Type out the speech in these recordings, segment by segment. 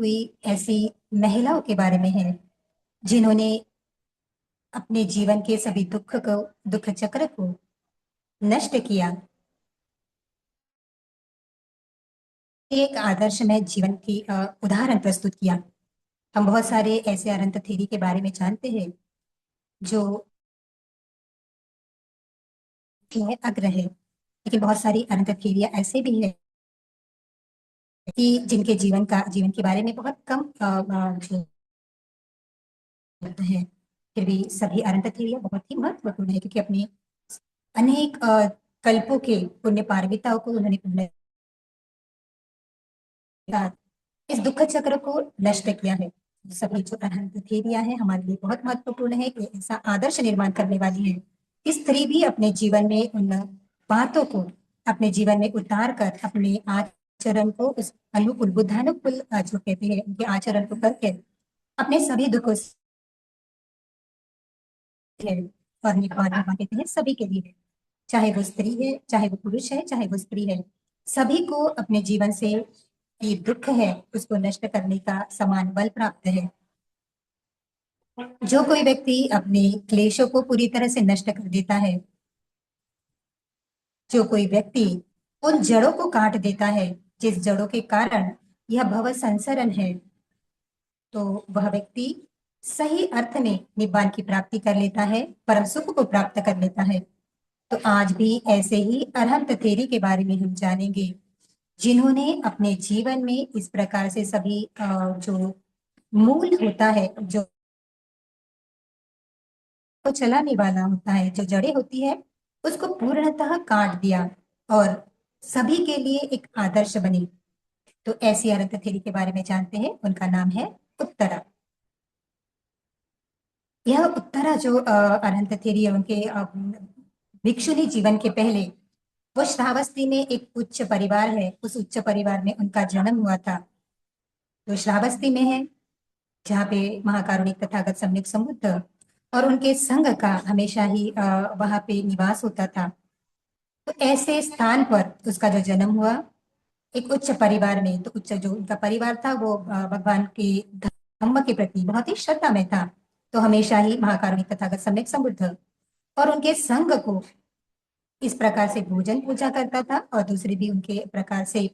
हुई ऐसी महिलाओं के बारे में है जिन्होंने अपने जीवन के सभी दुख चक्र को नष्ट किया। एक आदर्शमय जीवन की उदाहरण प्रस्तुत किया। हम बहुत सारे ऐसे अनंत थेरी के बारे में जानते हैं जो है अग्र है, लेकिन बहुत सारी अनंत थेरियां ऐसे भी है कि जिनके जीवन के बारे में बहुत कम जो है। फिर भी सभी अनंत थेरियां बहुत ही महत्वपूर्ण है क्योंकि अपने अनेक कल्पों के पुण्य पारमिताओं को उन्होंने पुण्य इस दुख चक्र को नष्ट किया है। सभी जो अनंत थेरियां है हमारे लिए बहुत महत्वपूर्ण है कि ऐसा आदर्श निर्माण करने वाली है। स्त्री भी अपने जीवन में उन बातों को अपने जीवन में उतार कर अपने आचरण को उस अनुकूल बुद्धानुकूल जो कहते हैं उनके आचरण को करके अपने सभी दुखों से और निपात कहते हैं सभी के लिए, चाहे वो स्त्री है, चाहे वो पुरुष है, चाहे वो स्त्री है, सभी को अपने जीवन से ये दुख है उसको नष्ट करने का समान बल प्राप्त है। जो कोई व्यक्ति अपने क्लेशों को पूरी तरह से नष्ट कर देता है, जो कोई व्यक्ति उन जड़ों को काट देता है जिस जड़ों के कारण यह भव संसरण है, तो वह व्यक्ति सही अर्थ में निब्बान की प्राप्ति कर लेता है, परम सुख को प्राप्त कर लेता है। तो आज भी ऐसे ही अरहंत थेरी के बारे में हम जानेंगे जिन्होंने अपने जीवन में इस प्रकार से सभी जो मूल होता है, जो चलाने वाला होता है, जो जड़ें होती है, उसको पूर्णतः काट दिया और सभी के लिए एक आदर्श बनी। तो ऐसी अरहंत थेरी के बारे में जानते हैं, उनका नाम है उत्तरा। यह उत्तरा जो अरहंत थेरी है उनके भिक्षुनी जीवन के पहले वो श्रावस्ती में एक उच्च परिवार है, उस उच्च परिवार में उनका जन्म हुआ था। तो श्रावस्ती में है जहाँ पे महाकारुणिक तथागत सम्यक संबुद्ध और उनके संघ का हमेशा ही वहां पे निवास होता था। तो ऐसे स्थान पर उसका जो जन्म हुआ एक उच्च परिवार में, तो उच्च जो उनका परिवार था वो भगवान के धम्म के प्रति बहुत ही श्रद्धा में था। तो हमेशा ही महाकारुणिक तथागत सम्यक संबुद्ध और उनके संघ को इस प्रकार से भोजन पूजा करता था और दूसरे भी उनके प्रकार से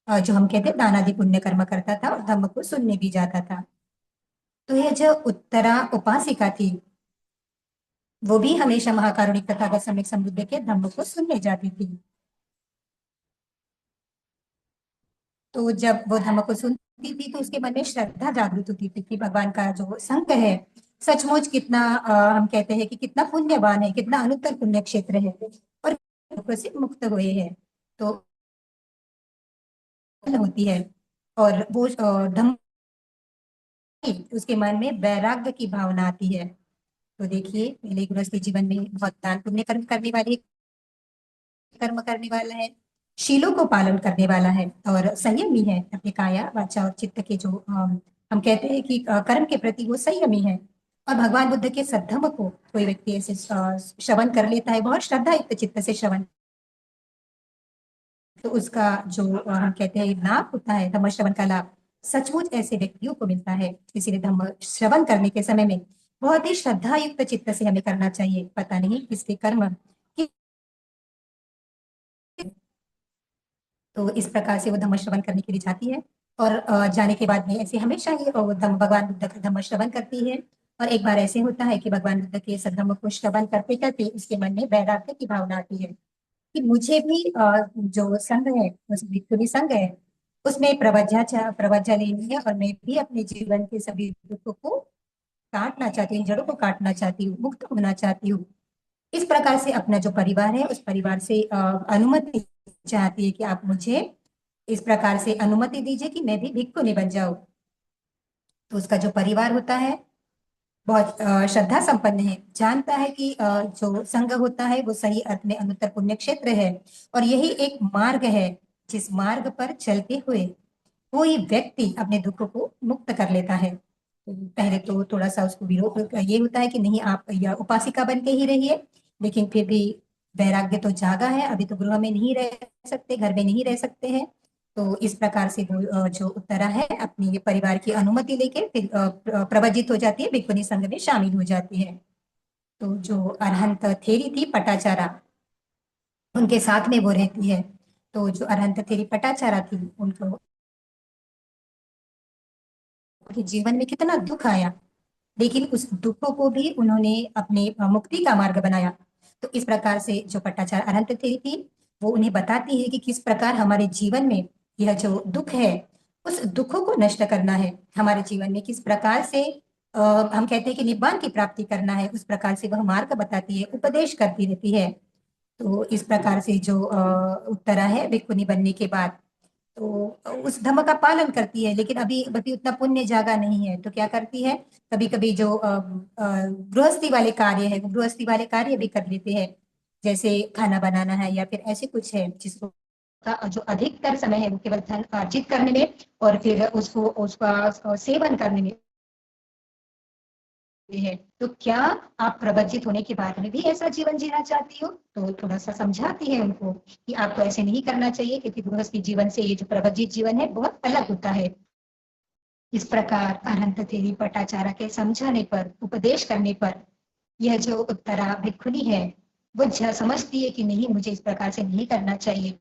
जो हम कहते हैं दान आदि पुण्य कर्म करता था और धम्म को सुनने भी जाता था। तो यह जो उत्तरा उपासिका थी वो भी हमेशा महाकारुणिक तथागत सम्यक संबुद्ध के धम्म को सुनने जाती थी। तो जब वो धम्म को सुनती थी तो उसके मन में श्रद्धा जागृत होती थी कि भगवान का जो संघ है सचमुच कितना हम कहते हैं कि कितना पुण्यवान है, कितना अनुत्तर पुण्य क्षेत्र है और दुखों से मुक्त हुए हैं। तो होती है और वो धम्म उसके मन में वैराग्य की भावना आती है। तो देखिए पहले गृहस्थ जीवन में बहुत दान पुण्य कर्म करने वाला है, शीलों को पालन करने वाला है और संयमी है अपने काया वाचा और चित्त के जो हम कहते हैं कि कर्म के प्रति वो संयमी है। और भगवान बुद्ध के सद्धर्म को कोई व्यक्ति ऐसे श्रवण कर लेता है, बहुत श्रद्धा युक्त चित्त से श्रवण, तो उसका जो हम कहते हैं लाभ होता है धम्म श्रवण का लाभ सचमुच ऐसे व्यक्तियों को मिलता है। इसीलिए धम्म श्रवण करने के समय में बहुत ही श्रद्धा युक्त चित्त से हमें करना चाहिए। पता नहीं किसके कर्म तो इस प्रकार से वो धम्म श्रवण करने के लिए जाती है और जाने के बाद में ऐसे हमेशा ही वो भगवान बुद्ध का धम्म श्रवण करती है। और एक बार ऐसे होता है कि भगवान बुद्ध के सद्धम्म को श्रवण करते करते उसके मन में वैराग्य की भावना आती है कि मुझे भी जो संघ है उस भिक्षुणी संघ है उसमें प्रवज्ञा लेनी है और मैं भी अपने जीवन के सभी दुखों को काटना चाहती हूँ, जड़ों को काटना चाहती हूँ, मुक्त होना चाहती हूँ। इस प्रकार से अपना जो परिवार है उस परिवार से अनुमति चाहती है कि आप मुझे इस प्रकार से अनुमति दीजिए कि मैं भी भिक्षुणी बन जाऊं। तो उसका जो परिवार होता है बहुत श्रद्धा संपन्न है, जानता है कि जो संघ होता है वो सही अर्थ में अनुत्तर पुण्य क्षेत्र है और यही एक मार्ग है जिस मार्ग पर चलते हुए कोई व्यक्ति अपने दुख को मुक्त कर लेता है। तो पहले तो थोड़ा सा उसको विरोध ये होता है कि नहीं आप या उपासिका बन के ही रहिए, लेकिन फिर भी वैराग्य तो जागा है, अभी तो गृह में नहीं रह सकते, घर में नहीं रह सकते हैं। तो इस प्रकार से वो जो उत्तरा है अपनी ये परिवार की अनुमति लेके फिर प्रवजित हो जाती है, भिक्खुनी संघ में शामिल हो जाती है। तो जो अरहंत थेरी थी पटाचारा, उनके साथ में वो रहती है। तो जो अरहंत थेरी पटाचारा थी, उनको उनके जीवन में कितना दुख आया, लेकिन उस दुखों को भी उन्होंने अपने मुक्ति का मार्ग बनाया। तो इस प्रकार से जो पट्टाचार अनंत थेरी थी, वो उन्हें बताती है कि किस प्रकार हमारे जीवन में यह जो दुख है, उस दुखों को नष्ट करना है। हमारे जीवन में किस प्रकार से हम कहते हैं कि निब्बान की प्राप्ति करना है, उस प्रकार से वह मार्ग बताती है, उपदेश करती रहती है। तो इस प्रकार से जो उत्तरा है भिक्खुनी बनने के बाद, तो उस धर्म का पालन करती है, लेकिन अभी अभी उतना पुण्य जागा नहीं है। तो क्या करती है, कभी कभी जो गृहस्थी वाले कार्य है, वो गृहस्थी वाले कार्य भी कर लेते हैं, जैसे खाना बनाना है या फिर ऐसे कुछ है जिसको का जो अधिकतर समय है वो केवल धन अर्जित करने में और फिर उसको उसका सेवन करने में है। तो क्या आप प्रवज्जित होने के बाद में भी ऐसा जीवन जीना चाहती हो? तो थोड़ा सा समझाती है उनको कि आपको ऐसे नहीं करना चाहिए, क्योंकि गृहस्थी जीवन से ये जो प्रवज्जित जीवन है बहुत अलग होता है। इस प्रकार अनंत थेरी पटाचारा के समझाने पर, उपदेश करने पर, यह जो उत्तरा भिक्खुनी है वो समझती है कि नहीं, मुझे इस प्रकार से नहीं करना चाहिए,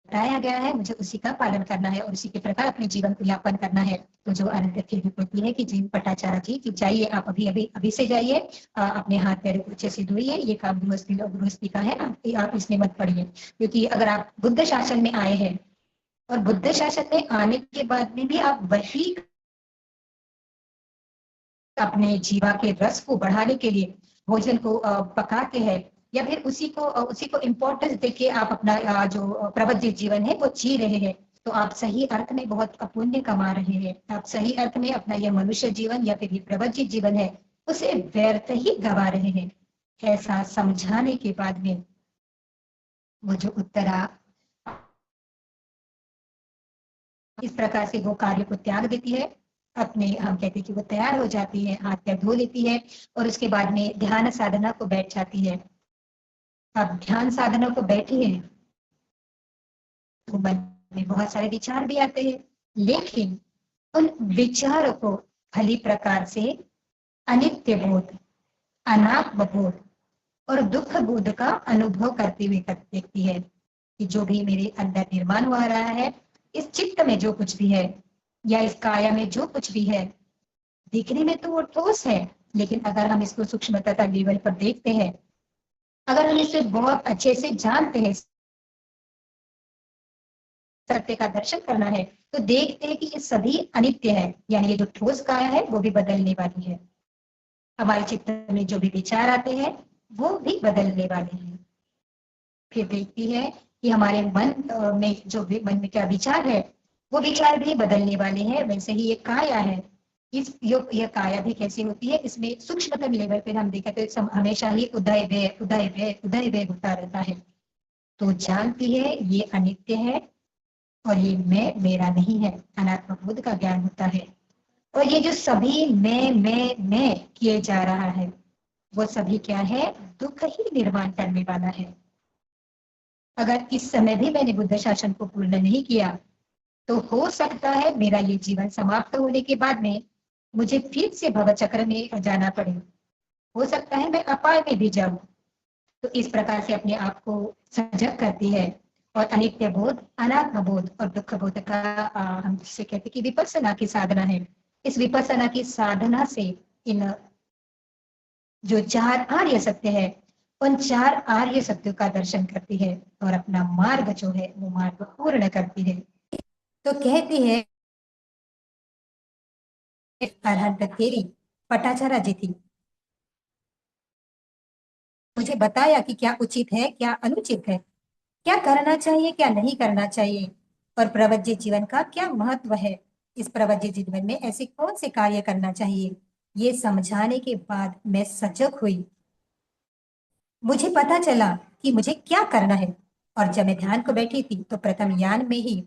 बताया गया है मुझे उसी का पालन करना है और उसी के प्रकार अपने जीवन को यापन करना है। तो जो अनंत थेरी कहती है कि जी पटाचारा जी कि जाइए, आप अभी अभी अभी से जाइए, अपने हाथ पैर अच्छे से धोइए, ये काम गृहस्थी का है, आप इसमें मत पड़िए। क्योंकि अगर आप बुद्ध शासन में आए हैं और बुद्ध शासन में आने के बाद में भी आप वही अपने जीवा के रस को बढ़ाने के लिए भोजन को पकाते हैं, या फिर उसी को इम्पोर्टेंस देके आप अपना जो प्रबुद्ध जीवन है वो जी रहे हैं, तो आप सही अर्थ में बहुत पुण्य कमा रहे हैं। आप सही अर्थ में अपना यह मनुष्य जीवन या फिर ये प्रबुद्ध जीवन है उसे व्यर्थ ही गवा रहे हैं। ऐसा समझाने के बाद में वो जो उत्तरा इस प्रकार से वो कार्य को त्याग देती है, अपने हम कहते हैं कि वो तैयार हो जाती है, हाथ पैर धो लेती है और उसके बाद में ध्यान साधना को बैठ जाती है। अब ध्यान साधना को बैठी है तो मन में बहुत सारे विचार भी आते हैं, लेकिन उन विचारों को भली प्रकार से अनित्य बोध, अनात्म बोध और दुख बोध का अनुभव करते हुए देखती है कि जो भी मेरे अंदर निर्माण हो रहा है, इस चित्त में जो कुछ भी है या इस काया में जो कुछ भी है, दिखने में तो वो ठोस है, लेकिन अगर हम इसको सूक्ष्मता लेवल पर देखते हैं, अगर हम इसे बहुत अच्छे से जानते हैं, सत्य का दर्शन करना है, तो देखते हैं कि ये सभी अनित्य है, यानी ये जो ठोस काया है वो भी बदलने वाली है। हमारे चित्त में जो भी विचार आते हैं वो भी बदलने वाले हैं। फिर देखती है कि हमारे मन में जो भी मन में क्या विचार है वो विचार भी बदलने वाले हैं। वैसे ही ये काया है, इस यह काया भी कैसी होती है, इसमें सूक्ष्मतम लेवल पर हम देखें तो हमेशा ही उदय व्यय उदय व्यय उदय व्यय होता रहता है। तो जानती है ये अनित्य है और ये मैं मेरा नहीं है, अनात्म बोध का ज्ञान होता है। और ये जो सभी मैं किए जा रहा है वो सभी क्या है, दुख ही निर्माण करने वाला है। अगर इस समय भी मैंने बुद्ध शासन को पूर्ण नहीं किया तो हो सकता है मेरा ये जीवन समाप्त होने के बाद में मुझे फिर से भवचक्र में जाना पड़े, हो सकता है मैं अपाय में भी जाऊं। तो इस प्रकार से अपने आप को सजग करती है और अनित्य बोध, अनात्म बोध और दुख बोध का हम जिससे कहते हैं कि विपස්සना की साधना है। इस विपස්සना की साधना से इन जो चार आर्य सत्य है, उन चार आर्य सत्यों का दर्शन करती है और अपना मार्ग जो है वो मार्ग पूर्ण करती है। तो कहती है अरहंत थेरी पटाचारा जी थी, मुझे बताया कि क्या उचित है क्या अनुचित है, क्या करना चाहिए क्या नहीं करना चाहिए, और प्रवज्य जीवन का क्या महत्व है। इस प्रवज्य जीवन में ऐसे कौन से कार्य करना चाहिए, ये समझाने के बाद मैं सजग हुई। मुझे पता चला कि मुझे क्या करना है। और जब मैं ध्यान को बैठी थी तो प्रथम यान में ही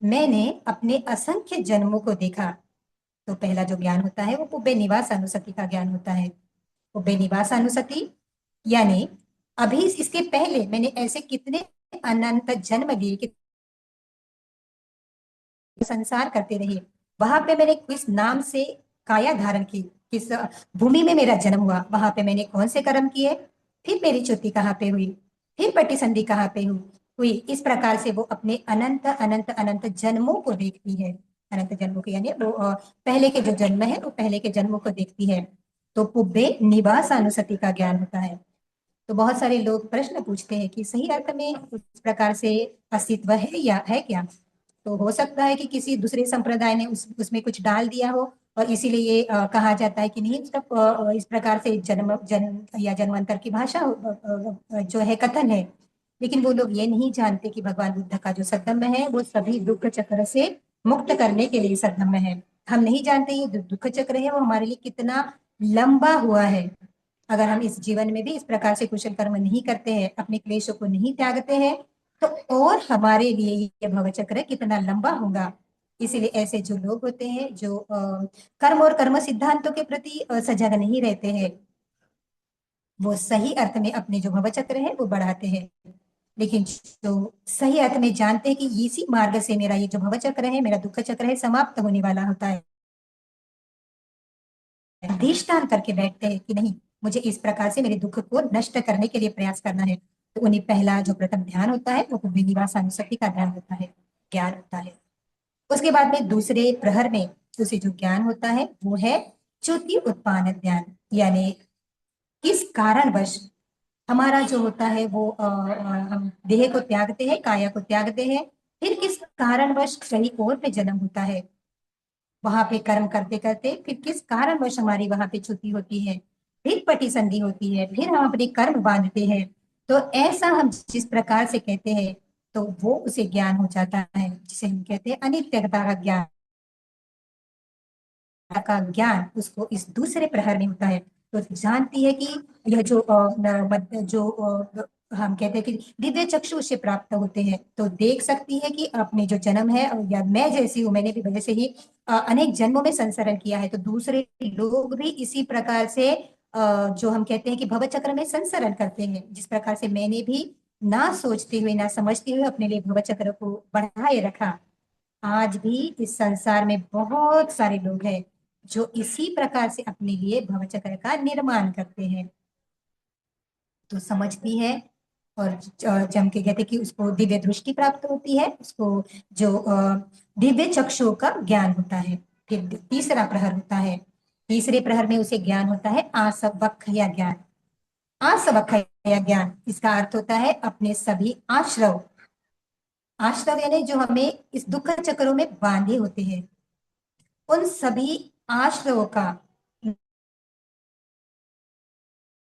मैंने अपने असंख्य जन्मों को देखा। तो पहला जो ज्ञान होता है वो पुब्बे निवास अनुसति का ज्ञान होता है। पुब्बे निवास अनुसति यानी अभी इसके पहले मैंने ऐसे कितने अनंत जन्म लिए कि संसार करते रहे, वहां पे मैंने किस नाम से काया धारण की, किस भूमि में मेरा जन्म हुआ, वहां पे मैंने कौन से कर्म किए, फिर मेरी च्युति कहाँ पे हुई, फिर पट्टिसंधि कहाँ पे हुई। इस प्रकार से वो अपने अनंत अनंत अनंत जन्मों को देखती है। अनंत जन्मों के यानी वो पहले के जो जन्म है वो पहले के जन्मों को देखती है। तो पुब्बे निवास अनुसति का ज्ञान होता है। तो बहुत सारे लोग प्रश्न पूछते हैं कि सही अर्थ में उस प्रकार से अस्तित्व है या है क्या। तो हो सकता है कि किसी दूसरे संप्रदाय ने उसमें कुछ डाल दिया हो, और इसीलिए ये कहा जाता है कि नहीं, इसका इस प्रकार से जन्म जन्म या जन्मांतर की भाषा जो है कथन है। लेकिन वो लोग ये नहीं जानते कि भगवान बुद्ध का जो सद्गम्य है वो सभी दुख चक्र से मुक्त करने के लिए सद्गम्य है। हम नहीं जानते ये जो दुख चक्र है वो हमारे लिए कितना लंबा हुआ है। अगर हम इस जीवन में भी इस प्रकार से कुशल कर्म नहीं करते हैं, अपने क्लेशों को नहीं त्यागते हैं, तो और हमारे लिए ये भव चक्र कितना लंबा होगा। इसीलिए ऐसे जो लोग होते हैं जो कर्म और कर्म सिद्धांतों के प्रति सजग नहीं रहते हैं, वो सही अर्थ में अपने जो भव चक्र है वो बढ़ाते हैं। लेकिन जो सही अर्थ में जानते हैं कि इसी मार्ग से मेरा ये जो भव चक्र है, मेरा दुख चक्र है, समाप्त होने वाला होता है, अधिष्ठान करके बैठते हैं कि नहीं, मुझे इस प्रकार से मेरे दुख को नष्ट करने के लिए प्रयास करना है। तो उन्हें पहला जो प्रथम ध्यान होता है वो निवासानुसति का ध्यान होता है, ज्ञान होता है। उसके बाद में दूसरे प्रहर में दूसरी जो ज्ञान होता है वो है च्युति उत्पादन ज्ञान। यानी किस कारणवश हमारा जो होता है वो हम देह को त्यागते हैं, काया को त्यागते हैं, फिर किस कारणवश कहीं और पे जन्म होता है, वहां पे कर्म करते करते फिर किस कारणवश हमारी वहां पे छुट्टी होती है, फिर पटिसंधि होती है, फिर हम अपने कर्म बांधते हैं। तो ऐसा हम जिस प्रकार से कहते हैं, तो वो उसे ज्ञान हो जाता है जिसे हम कहते हैं अनित्यता का ज्ञान। का ज्ञान उसको इस दूसरे प्रहर में होता है। तो जानती है कि यह जो हम कहते हैं कि दिव्य चक्षु उससे प्राप्त होते हैं, तो देख सकती है कि अपने जो जन्म है, या मैं जैसी हूँ, मैंने भी वजह से ही अनेक जन्मों में संसरण किया है, तो दूसरे लोग भी इसी प्रकार से जो हम कहते हैं कि भव चक्र में संसरण करते हैं, जिस प्रकार से मैंने भी ना सोचते हुए ना समझते हुए अपने लिए भव चक्र को बढ़ाए रखा। आज भी इस संसार में बहुत सारे लोग हैं जो इसी प्रकार से अपने लिए भवचक्र का निर्माण करते हैं। तो समझती है, और जम के कहते कि उसको दिव्य दृष्टि प्राप्त होती है, उसको जो दिव्य चक्षु का ज्ञान होता है। फिर तीसरा प्रहर होता है, तीसरे प्रहर में उसे ज्ञान होता है आसवक्खय ज्ञान। आसवक्खय ज्ञान इसका अर्थ होता है अपने सभी आश्रव। आश्रव यानी जो हमें इस दुख चक्रों में बांधे होते हैं, उन सभी आश्रवों का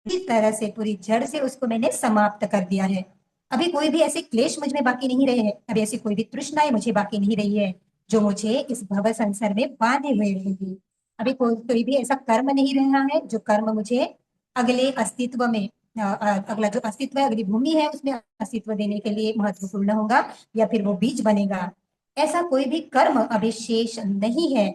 पूरी तरह से, पूरी जड़ से उसको मैंने समाप्त कर दिया है। अभी कोई भी ऐसे क्लेश मुझ में बाकी नहीं रहे हैं, अभी ऐसी कोई भी तृष्णाएं मुझे बाकी नहीं रही है जो मुझे इस भव संसार में बांधे हुए रहेगी। अभी कोई भी ऐसा कर्म नहीं रहा है जो कर्म मुझे अगले अस्तित्व में अगला जो अस्तित्व है, अगली भूमि है, उसमें अस्तित्व देने के लिए महत्वपूर्ण होगा, या फिर वो बीज बनेगा। ऐसा कोई भी कर्म अभी शेष नहीं है।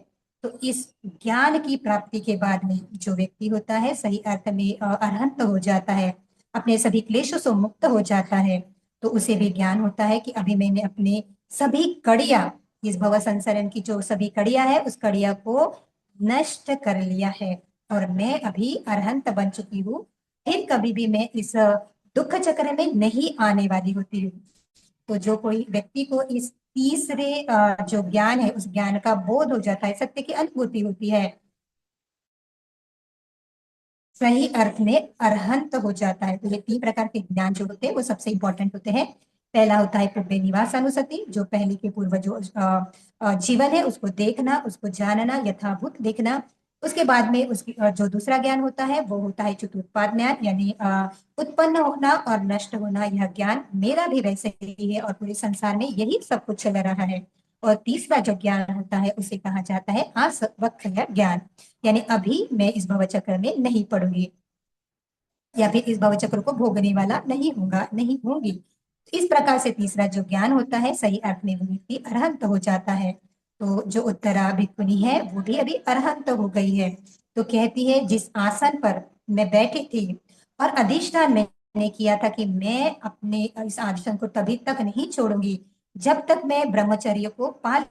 तो इस ज्ञान की प्राप्ति के बाद में जो व्यक्ति होता है सही अर्थ में अरहंत हो जाता है, अपने सभी क्लेशों से मुक्त हो जाता है। तो उसे भी ज्ञान होता है कि अभी मैंने अपने सभी कड़िया, इस भव संसारण की जो सभी कड़िया है उस कड़िया को नष्ट कर लिया है, और मैं अभी अरहंत बन चुकी हूँ। फिर कभी भी मैं इस दुख चक्र में नहीं आने वाली होती हूँ। तो जो कोई व्यक्ति को इस तीसरे जो ज्ञान है उस ज्ञान का बोध हो जाता है, सत्य की अनुभूति होती है, सही अर्थ में अरहंत हो जाता है। तो ये तीन प्रकार के ज्ञान जो होते हैं वो सबसे इंपॉर्टेंट होते हैं। पहला होता है पुब्बे निवास अनुसति, जो पहले के पूर्वजों जीवन है उसको देखना, उसको जानना, यथाभूत देखना। उसके बाद में उसकी जो दूसरा ज्ञान होता है वो होता है चतुत्पाद ज्ञान, यानी उत्पन्न होना और नष्ट होना। यह ज्ञान मेरा भी वैसे ही है और पूरे संसार में यही सब कुछ चल रहा है। और तीसरा जो ज्ञान होता है उसे कहा जाता है आसवक्खय ज्ञान, यानी अभी मैं इस भव चक्र में नहीं पड़ूंगी, या फिर इस भव चक्र को भोगने वाला नहीं होगा, नहीं होंगी। इस प्रकार से तीसरा जो ज्ञान होता है सही अर्थ में वो व्यक्ति अरहंत हो जाता है। तो जो उत्तरा भिक्खुनी है वो भी अभी अरहंत हो गई है। तो कहती है जिस आसन पर मैं बैठी थी और अधिष्ठान में ने किया था कि मैं अपने इस आचरण को तभी तक नहीं छोड़ूंगी जब तक मैं ब्रह्मचर्य को पाल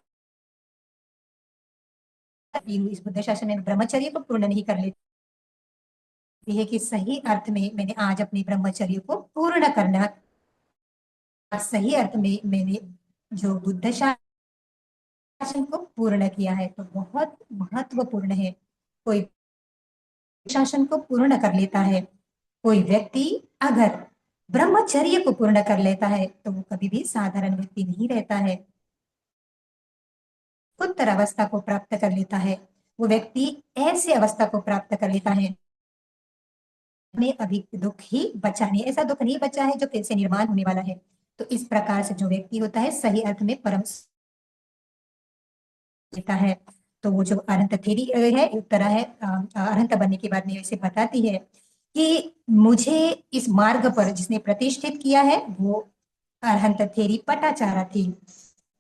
रही हूँ। इस बुद्ध शासन में ब्रह्मचर्य को पूर्ण नहीं कर लेती है कि सही अर्थ में मैंने आज अपने ब्रह्मचर्य को पूर्ण करना, सही अर्थ में मैंने जो बुद्ध शासन को पूर्ण किया है। तो बहुत महत्वपूर्ण है। कोई शासन को पूर्ण कर लेता है, कोई व्यक्ति अगर ब्रह्मचर्य को पूर्ण कर लेता है तो वो कभी भी साधारण व्यक्ति नहीं रहता है, उत्तर अवस्था को प्राप्त कर लेता है। वो व्यक्ति ऐसे अवस्था को प्राप्त कर लेता है में अभी दुख ही बचा नहीं, ऐसा दुख नहीं बचा है जो फिर से निर्माण होने वाला है। तो इस प्रकार से जो व्यक्ति होता है सही अर्थ में परम देता है। तो वो जो अनंत थेरी है, एक तरह है अनंत बनने के बाद में इसे बताती है कि मुझे इस मार्ग पर जिसने प्रतिष्ठित किया है वो अरहंत थेरी पटाचारा थी।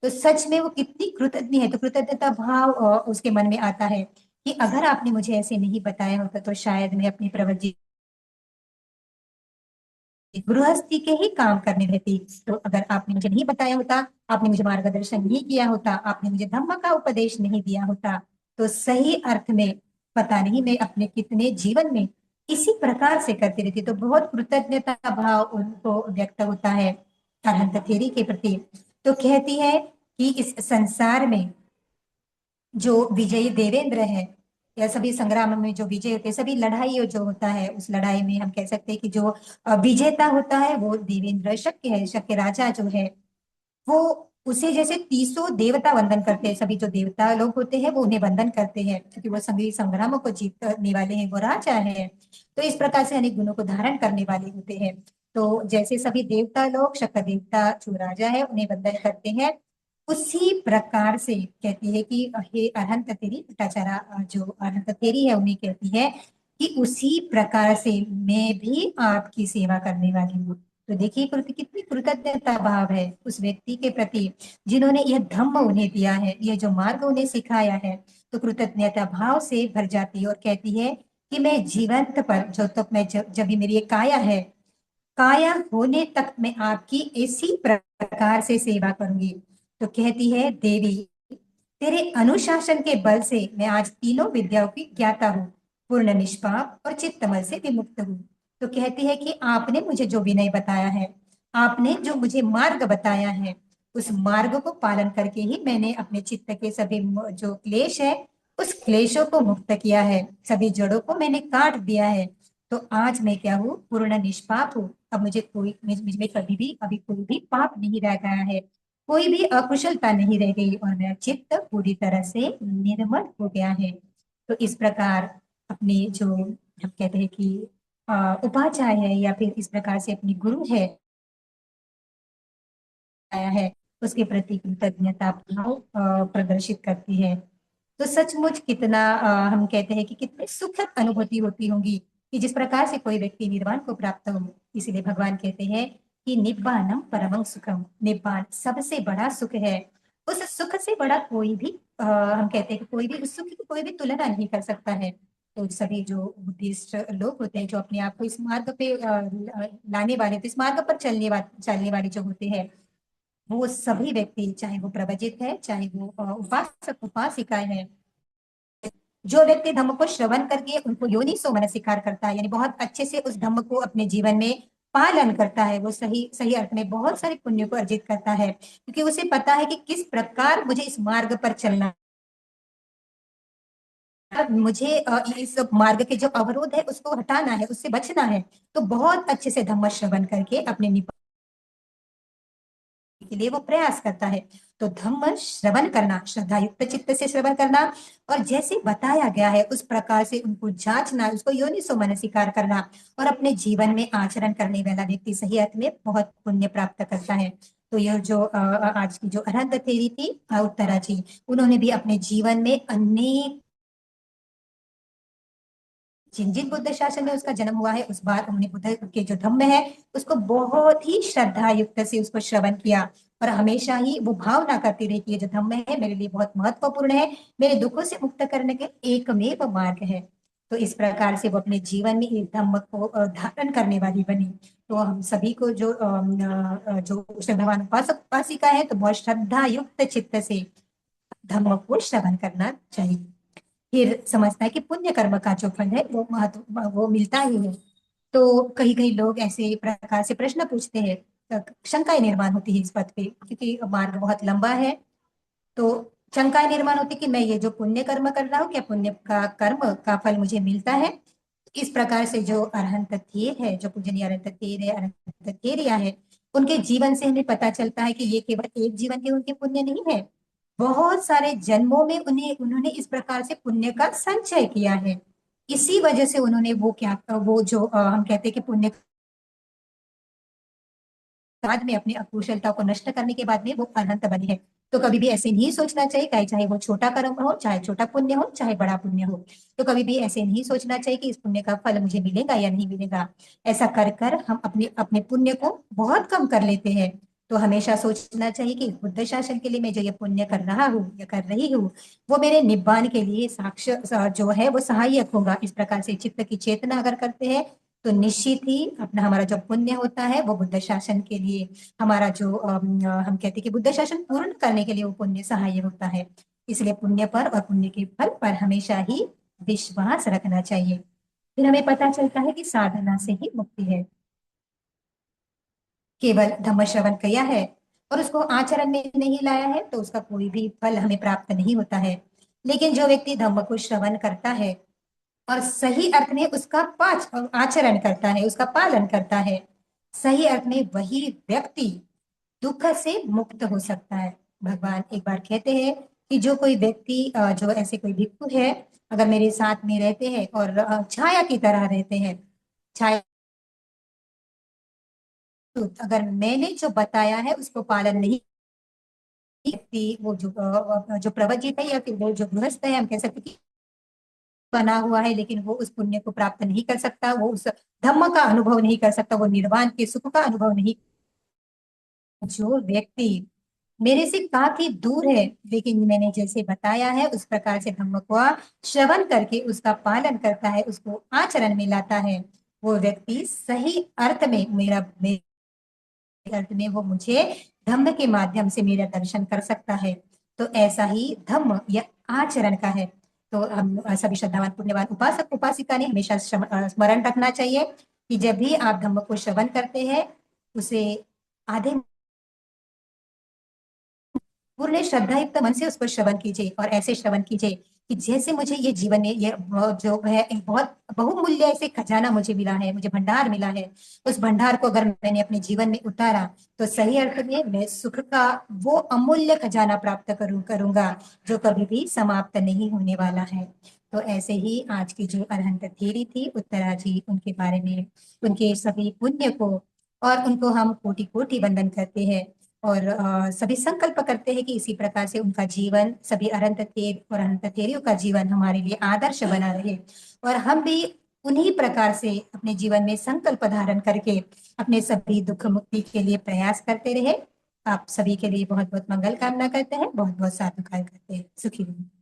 तो सच में वो कितनी कृतज्ञ है। तो कृतज्ञता भाव उसके मन में आता है कि अगर आपने मुझे ऐसे नहीं बताया होता तो शायद मैं अपनी प्रवृत्ति गृहस्थी के ही काम करने रहती। तो अगर आपने मुझे नहीं बताया होता, आपने मुझे मार्गदर्शन नहीं किया होता, आपने मुझे धम्म का उपदेश नहीं दिया होता, तो सही अर्थ में पता नहीं मैं अपने कितने जीवन में इसी प्रकार से करती रहती। तो बहुत कृतज्ञता भाव उनको व्यक्त होता है अनंत थेरी के प्रति। तो कहती है कि इस संसार में जो विजयी देवेंद्र है या सभी संग्राम में जो विजय होते हैं, सभी लड़ाई जो होता है उस लड़ाई में हम कह सकते हैं कि जो विजेता होता है वो देवेंद्र शक्य है। शक्य राजा जो है वो उसे जैसे तीसों देवता वंदन करते हैं। सभी जो देवता लोग होते हैं वो उन्हें वंदन करते हैं क्योंकि वो सभी संग्रामों को जीतने वाले हैं, वो राजा है। तो इस प्रकार से अनेक गुणों को धारण करने वाले होते हैं। तो जैसे सभी देवता लोग शक्र देवता जो राजा है उन्हें वंदन करते हैं, उसी प्रकार से कहती है कि हे अरहंत तेरी पटाचारा, जो अरहंत तेरी है उन्हें कहती है कि उसी प्रकार से मैं भी आपकी सेवा करने वाली हूँ। तो देखिए कितनी कृतज्ञता भाव है उस व्यक्ति के प्रति जिन्होंने यह धम्म उन्हें दिया है, यह जो मार्ग उन्हें सिखाया है। तो कृतज्ञता भाव से भर जाती है और कहती है कि मैं जीवंत पर जो तक मैं जब भी मेरी ये काया है, काया होने तक मैं आपकी इसी प्रकार से सेवा करूंगी। तो कहती है देवी तेरे अनुशासन के बल से मैं आज तीनों विद्याओं की ज्ञाता हूँ, पूर्ण निष्पाप और चित्तमल से विमुक्त हूँ। तो कहती है कि आपने मुझे जो विनय बताया है, आपने जो मुझे मार्ग बताया है, उस मार्ग को पालन करके ही मैंने अपने चित्त के सभी जो क्लेश है उस क्लेशों को मुक्त किया है, सभी जड़ों को मैंने काट दिया है। तो आज मैं क्या हूँ, पूर्ण निष्पाप हूँ। अब मुझे कोई मुझ में कभी भी अभी कोई भी पाप नहीं रह गया है, कोई भी अकुशलता नहीं रह गई और मेरा चित्त पूरी तरह से निर्मल हो गया है। तो इस प्रकार अपनी जो हम कहते हैं कि उपाध्याय है या फिर इस प्रकार से अपनी गुरु है आया है उसके प्रति कृतज्ञता भाव प्रदर्शित करती है। तो सचमुच कितना हम कहते हैं कि कितनी सुखद अनुभूति होती होगी कि जिस प्रकार से कोई व्यक्ति निर्वाण को प्राप्त हो। इसीलिए भगवान कहते हैं कि निब्बानम परमं सुखम, निब्बान सबसे बड़ा सुख है। उस सुख से बड़ा कोई भी हम कहते हैं कि कोई भी उस सुख की कोई भी तुलना नहीं कर सकता है। तो सभी जो बुद्धिस्ट लोग होते हैं जो अपने आप को इस मार्ग पे लाने वाले, तो इस मार्ग पर चलने वाले जो होते हैं, वो सभी व्यक्ति चाहे वो प्रवचित है चाहे वो उपासक उपासिकाएं हैं, जो व्यक्ति धम्म को श्रवण करके उनको योनि सो मनसिकार करता है, यानी बहुत अच्छे से उस धम्म को अपने जीवन में पालन करता है, वो सही सही अर्थ में बहुत सारे पुण्य को अर्जित करता है क्योंकि उसे पता है कि किस प्रकार मुझे इस मार्ग पर चलना है, मुझे इस मार्ग के जो अवरोध है उसको हटाना है, उससे बचना है। तो बहुत अच्छे से धम्म श्रवण करके अपने के लिए वो प्रयास करता है। तो धम्म श्रवण करना, श्रद्धा युक्त चित्त से श्रवण करना और जैसे बताया गया है उस प्रकार से उनको जांचना, उसको योनिसो मनसिकार करना और अपने जीवन में आचरण करने वाला व्यक्ति सही अर्थ में बहुत पुण्य प्राप्त करता है। तो यह जो आज की जो अरहंत थेरी थी उत्तरा जी, उन्होंने भी अपने जीवन में अनेक जिन जिन बुद्ध शासन में उसका जन्म हुआ है उस बार उन्होंने बुद्ध के जो धम्म है उसको बहुत ही श्रद्धा युक्त से उसको श्रवण किया और हमेशा ही वो भावना करती रही कि ये जो धम्म है मेरे लिए बहुत महत्वपूर्ण है, मेरे दुखों से मुक्त करने के एकमेव मार्ग है। तो इस प्रकार से वो अपने जीवन में इस धम्म को धारण करने वाली बनी। तो हम सभी को जो कृष्ण भगवान उपासक उपासिका है, तो बहुत श्रद्धा युक्त चित्त से धम्म को श्रवण करना चाहिए। फिर समझता है कि पुण्य कर्म का जो फल है वो महत्व वो मिलता ही है। तो कहीं कहीं लोग ऐसे प्रकार से प्रश्न पूछते हैं, शंकाएं निर्माण होती है इस पद पे, क्योंकि मार्ग बहुत लंबा है। तो शंकाएं निर्माण होती कि मैं ये जो पुण्य कर्म कर रहा हूँ, क्या पुण्य का कर्म का फल मुझे मिलता है? इस प्रकार से जो अरहंत थेर है, जो पूजनीय अरहंत थेर है, अरहंत थेरिया है, उनके जीवन से हमें पता चलता है कि ये केवल एक जीवन के उनके पुण्य नहीं है, बहुत सारे जन्मों में उन्होंने इस प्रकार से पुण्य का संचय किया है। इसी वजह से उन्होंने वो जो हम कहते हैं कि पुण्य बाद में अपनी अकुशलता को नष्ट करने के बाद में वो अनंत बने हैं। तो कभी भी ऐसे नहीं सोचना चाहिए, चाहे वो छोटा कर्म हो, चाहे छोटा पुण्य हो, चाहे बड़ा पुण्य हो, तो कभी भी ऐसे नहीं सोचना चाहिए कि इस पुण्य का फल मुझे मिलेगा या नहीं मिलेगा। ऐसा कर कर हम अपने अपने पुण्य को बहुत कम कर लेते हैं। तो हमेशा सोचना चाहिए कि बुद्ध शासन के लिए मैं जो ये पुण्य कर रहा हूँ या कर रही हूँ, वो मेरे निब्बान के लिए साक्ष्य जो है वो सहायक होगा। इस प्रकार से चित्त की चेतना अगर करते हैं, तो निश्चित ही अपना हमारा जो पुण्य होता है वो बुद्ध शासन के लिए, हमारा जो हम कहते हैं कि बुद्ध शासन पूर्ण करने के लिए वो पुण्य सहाय होता है। इसलिए पुण्य पर और पुण्य के फल पर हमेशा ही विश्वास रखना चाहिए। फिर हमें पता चलता है कि साधना से ही मुक्ति है। केवल धम्म श्रवण किया है और उसको आचरण में नहीं लाया है, तो उसका कोई भी फल हमें प्राप्त नहीं होता है। लेकिन जो व्यक्ति धम्म को श्रवण करता है और सही अर्थ में उसका आचरण करता है, उसका पालन करता है, सही अर्थ में वही व्यक्ति दुख से मुक्त हो सकता है। भगवान एक बार कहते हैं कि जो कोई व्यक्ति जो ऐसे कोई भिक्षु है, अगर मेरे साथ में रहते हैं और छाया की तरह रहते हैं, छाया, तो अगर मैंने जो बताया है उसको पालन नहीं, व्यक्ति वो जो प्रवचित है या फिर वो जो गृहस्थ है, हम कह सकते हैं कि बना हुआ है, लेकिन वो उस पुण्य को प्राप्त नहीं कर सकता, वो उस धम्म का अनुभव नहीं कर सकता, वो निर्वाण के सुख का अनुभव नहीं। जो व्यक्ति मेरे से काफी दूर है, लेकिन मैंने जैसे बताया है उस प्रकार से धम्म को श्रवण करके उसका पालन करता है, उसको आचरण में लाता है, वो व्यक्ति सही अर्थ में मेरे अर्थ में वो मुझे धम्म के माध्यम से मेरा दर्शन कर सकता है। तो ऐसा ही धम्म या आचरण का है। तो हम सभी श्रद्धावान पुण्यवान उपासक उपासिका ने हमेशा स्मरण रखना चाहिए कि जब भी आप धम्म को श्रवण करते हैं, उसे आधे पूर्ण श्रद्धायुक्त मन से उसको श्रवण कीजिए, और ऐसे श्रवण कीजिए कि जैसे मुझे ये जीवन में ये जो है एक बहुत बहुमूल्य ऐसे खजाना मुझे मिला है, मुझे भंडार मिला है, उस भंडार को अगर मैंने अपने जीवन में उतारा, तो सही अर्थ में मैं सुख का वो अमूल्य खजाना प्राप्त करूंगा जो कभी भी समाप्त नहीं होने वाला है। तो ऐसे ही आज की जो अरहंत थेरी थी उत्तरा जी, उनके बारे में, उनके सभी पुण्य को, और उनको हम कोटि कोटि वंदन करते हैं, और सभी संकल्प करते हैं कि इसी प्रकार से उनका जीवन, सभी अरहंत थेर और अरहंत थेरियों का जीवन हमारे लिए आदर्श बना रहे, और हम भी उन्हीं प्रकार से अपने जीवन में संकल्प धारण करके अपने सभी दुख मुक्ति के लिए प्रयास करते रहे। आप सभी के लिए बहुत बहुत मंगल कामना करते हैं, बहुत बहुत साधुकार करते हैं। सुखी रहिए।